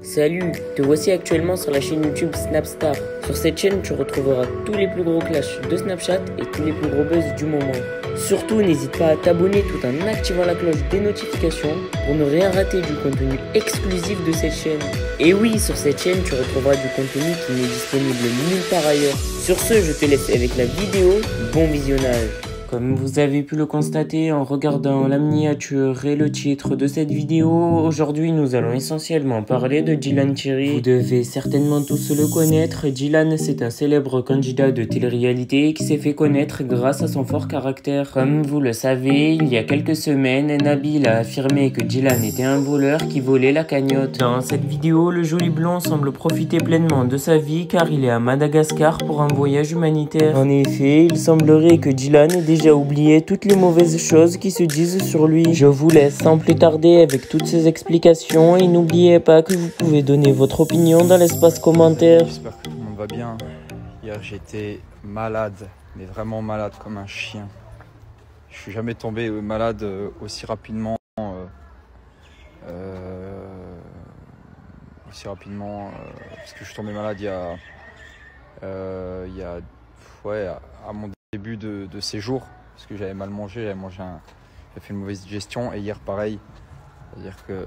Salut, te voici actuellement sur la chaîne YouTube Snapstar. Sur cette chaîne, tu retrouveras tous les plus gros clashs de Snapchat et tous les plus gros buzz du moment. Surtout, n'hésite pas à t'abonner tout en activant la cloche des notifications pour ne rien rater du contenu exclusif de cette chaîne. Et oui, sur cette chaîne, tu retrouveras du contenu qui n'est disponible nulle part ailleurs. Sur ce, je te laisse avec la vidéo. Bon visionnage. Comme vous avez pu le constater en regardant la miniature et le titre de cette vidéo, aujourd'hui nous allons essentiellement parler de Dylan Thierry. Vous devez certainement tous le connaître. Dylan, c'est un célèbre candidat de télé-réalité qui s'est fait connaître grâce à son fort caractère. Comme vous le savez, il y a quelques semaines, Nabil a affirmé que Dylan était un voleur qui volait la cagnotte. Dans cette vidéo, le joli blond semble profiter pleinement de sa vie car il est à Madagascar pour un voyage humanitaire. En effet, il semblerait que Dylan ait déjà oublié toutes les mauvaises choses qui se disent sur lui. Je vous laisse sans plus tarder avec toutes ces explications et n'oubliez pas que vous pouvez donner votre opinion dans l'espace commentaire. J'espère que tout le monde va bien. Hier j'étais malade, mais vraiment malade comme un chien. Je suis jamais tombé malade aussi rapidement. Parce que je suis tombé malade il y a à mon début de séjour. Parce que j'avais mal mangé, j'avais fait une mauvaise digestion et hier pareil. C'est-à-dire que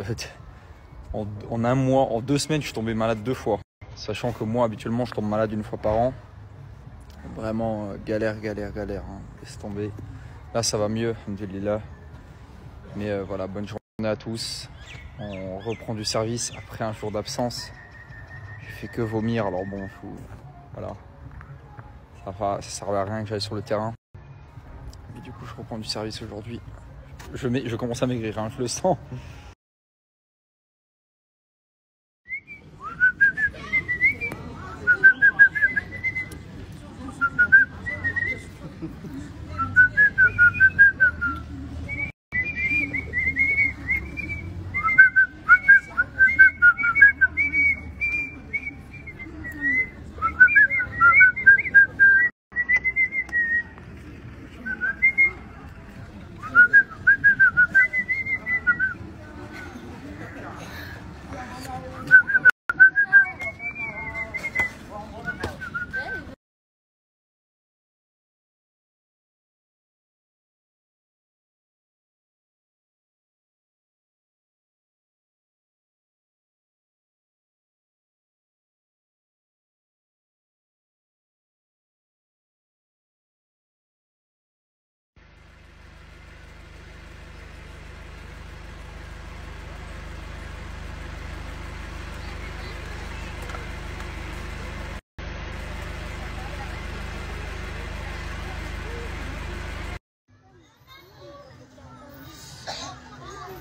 en un mois, en 2 semaines, je suis tombé malade 2 fois. Sachant que moi, habituellement, je tombe malade 1 fois par an. Vraiment galère, hein. Laisse tomber. Là, ça va mieux, alhamdoulilah. Mais voilà, bonne journée à tous. On reprend du service après un jour d'absence. J'ai fait que vomir, alors bon, voilà. Ça servait à rien que j'aille sur le terrain. Et du coup, je reprends du service aujourd'hui. Je commence à maigrir, hein, je le sens.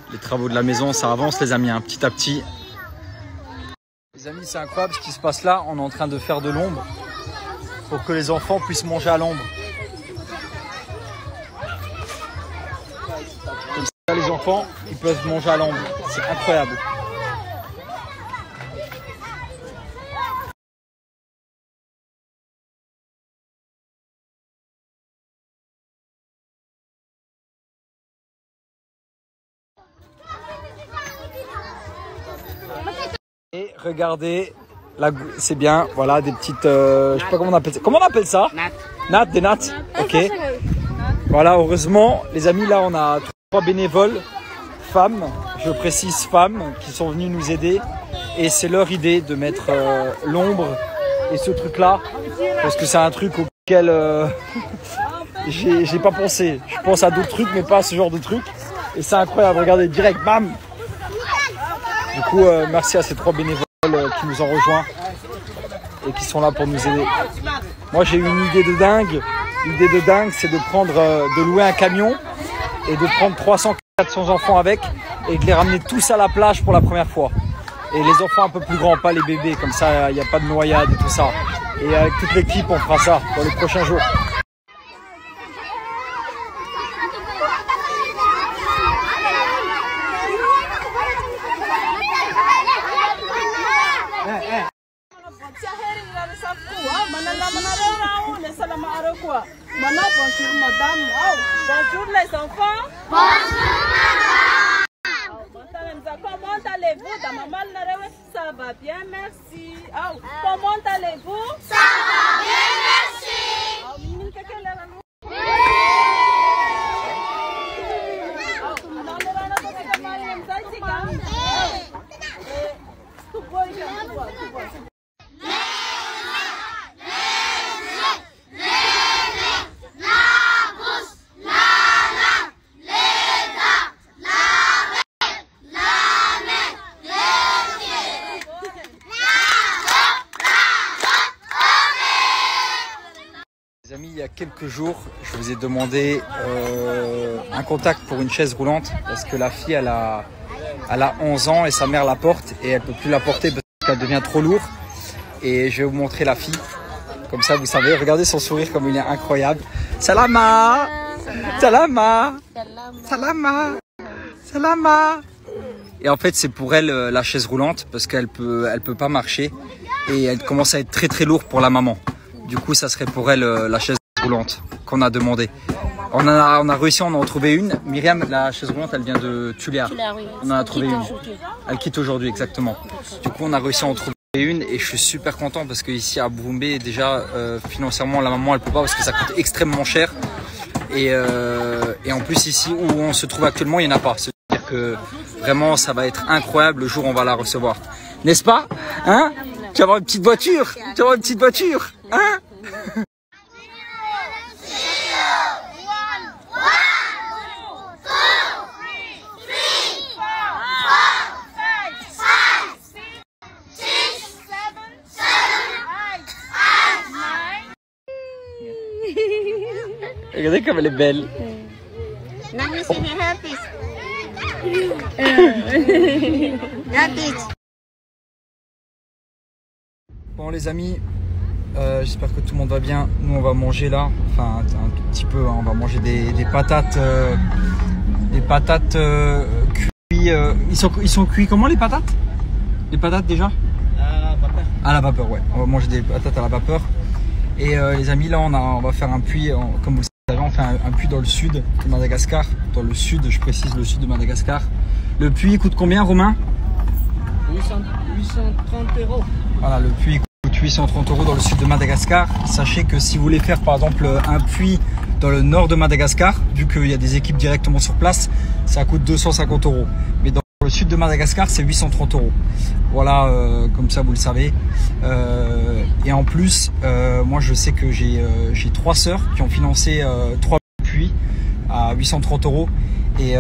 Les travaux de la maison, ça avance les amis, hein, petit à petit. Les amis, c'est incroyable ce qui se passe là. On est en train de faire de l'ombre pour que les enfants puissent manger à l'ombre. Comme ça, les enfants, ils peuvent manger à l'ombre. C'est incroyable. Et regardez, c'est bien, voilà des petites, je sais pas comment on appelle ça. Comment on appelle ça? Nattes, des nattes. Ok. Voilà, heureusement, les amis, là on a 3 bénévoles, femmes, je précise femmes, qui sont venues nous aider. Et c'est leur idée de mettre l'ombre et ce truc-là, parce que c'est un truc auquel j'ai pas pensé. Je pense à d'autres trucs, mais pas à ce genre de truc. Et c'est incroyable, regardez, direct, bam! Du coup, merci à ces 3 bénévoles qui nous ont rejoints et qui sont là pour nous aider. Moi, j'ai eu une idée de dingue. L'idée de dingue, c'est de louer un camion et de prendre 300-400 enfants avec et de les ramener tous à la plage pour la première fois. Et les enfants un peu plus grands, pas les bébés, comme ça, il n'y a pas de noyade et tout ça. Et avec toute l'équipe, on fera ça dans les prochains jours. Bonjour madame. Bonjour les enfants. Bonjour madame. Comment allez-vous? ça va bien, merci. Oh, comment allez-vous? Ça va bien, merci. Oh, Mimi, quelqu'un là, non? Les amis, il y a quelques jours, je vous ai demandé un contact pour une chaise roulante parce que la fille, elle a 11 ans et sa mère la porte et elle peut plus la porter parce qu'elle devient trop lourde. Et je vais vous montrer la fille. Comme ça, vous savez, regardez son sourire comme il est incroyable. Salama! Salama! Salama! Salama! Et en fait, c'est pour elle la chaise roulante parce qu'elle peut pas marcher et elle commence à être très très lourde pour la maman. Du coup, ça serait pour elle la chaise roulante qu'on a demandé. On a réussi à en trouver une. Myriam, la chaise roulante, elle vient de Tuléar. Oui. On en a trouvé une. Elle quitte aujourd'hui, exactement. Du coup, on a réussi à en trouver une et je suis super content parce que ici à Bouroumbé, déjà financièrement, la maman, elle peut pas parce que ça coûte extrêmement cher. Et en plus, ici où on se trouve actuellement, il n'y en a pas. C'est-à-dire que vraiment, ça va être incroyable le jour où on va la recevoir. N'est-ce pas? Hein? Tu vas avoir une petite voiture. Tu vas avoir une petite voiture. Hein? Regardez comme elle est belle. Bon les amis, j'espère que tout le monde va bien. Nous on va manger là, enfin un tout petit peu, hein. On va manger des patates, cuits. Ils sont cuits comment les patates? Les patates déjà? À la vapeur. À la vapeur, ouais. On va manger des patates à la vapeur. Et les amis, là on va faire un puits, comme vous le savez, on fait un puits dans le sud de Madagascar. Dans le sud, je précise le sud de Madagascar. Le puits coûte combien, Romain? 830 €. Voilà, le puits coûte 830 € dans le sud de Madagascar. Sachez que si vous voulez faire par exemple un puits dans le nord de Madagascar, vu qu'il y a des équipes directement sur place, ça coûte 250 €. Mais dans le sud de Madagascar, c'est 830 €. Voilà, comme ça vous le savez. Et en plus, moi je sais que j'ai 3 sœurs qui ont financé 3 puits à 830 €. Et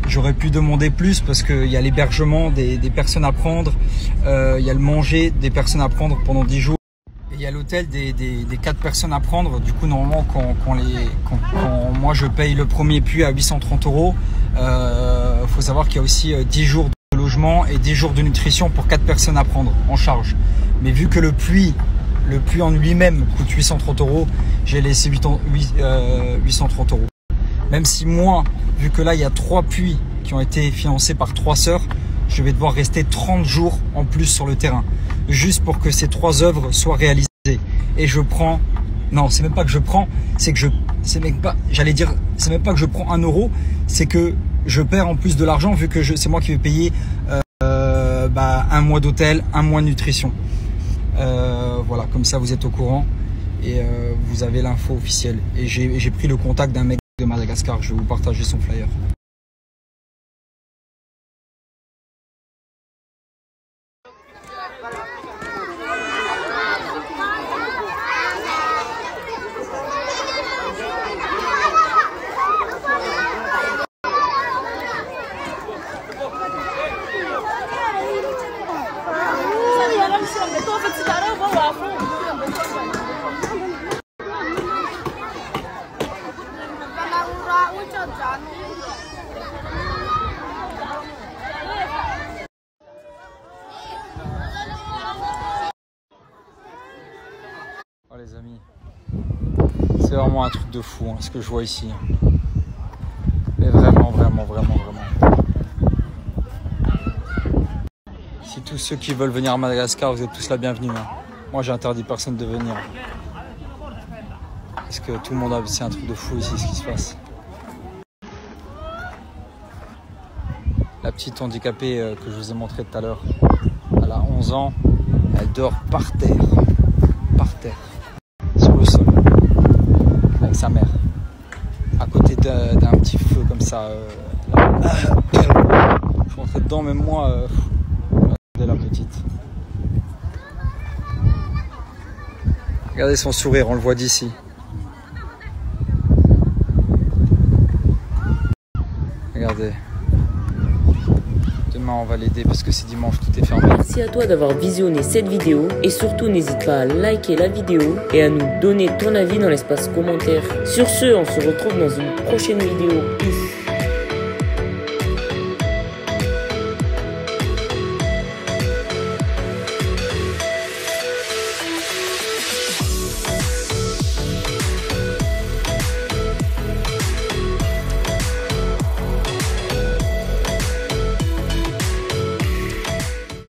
j'aurais pu demander plus parce qu'il y a l'hébergement des personnes à prendre, il y a le manger des personnes à prendre pendant 10 jours. Et il y a l'hôtel des 4 personnes à prendre. Du coup, normalement, quand moi je paye le premier puits à 830 €, faut savoir qu'il y a aussi 10 jours de logement et 10 jours de nutrition pour 4 personnes à prendre en charge. Mais vu que le puits en lui-même coûte 830 €, j'ai laissé 830 €. Même si moi, vu que là il y a 3 puits qui ont été financés par 3 sœurs, je vais devoir rester 30 jours en plus sur le terrain, juste pour que ces 3 œuvres soient réalisées. Et je prends, non, c'est même pas que je prends, c'est que c'est même pas que je prends 1 €, c'est que je perds en plus de l'argent vu que c'est moi qui vais payer un mois d'hôtel, 1 mois de nutrition. Voilà, comme ça vous êtes au courant et vous avez l'info officielle. Et j'ai pris le contact d'un mec de Madagascar, je vais vous partager son flyer. Oh les amis, c'est vraiment un truc de fou hein, ce que je vois ici. Mais vraiment, vraiment, vraiment, vraiment. Si tous ceux qui veulent venir à Madagascar, vous êtes tous la bienvenue. Hein. Moi j'ai interdit personne de venir. Parce que tout le monde a... C'est un truc de fou ici ce qui se passe. La petite handicapée que je vous ai montré tout à l'heure, elle Elle a 11 ans. Elle dort par terre, sur le sol, avec sa mère, à côté d'un petit feu comme ça. Je suis rentré dedans, même moi, regardez la petite. Regardez son sourire, on le voit d'ici. Regardez. Demain on va l'aider parce que c'est dimanche, tout est fermé. Merci à toi d'avoir visionné cette vidéo et surtout n'hésite pas à liker la vidéo et à nous donner ton avis dans l'espace commentaire. Sur ce, on se retrouve dans une prochaine vidéo. Peace.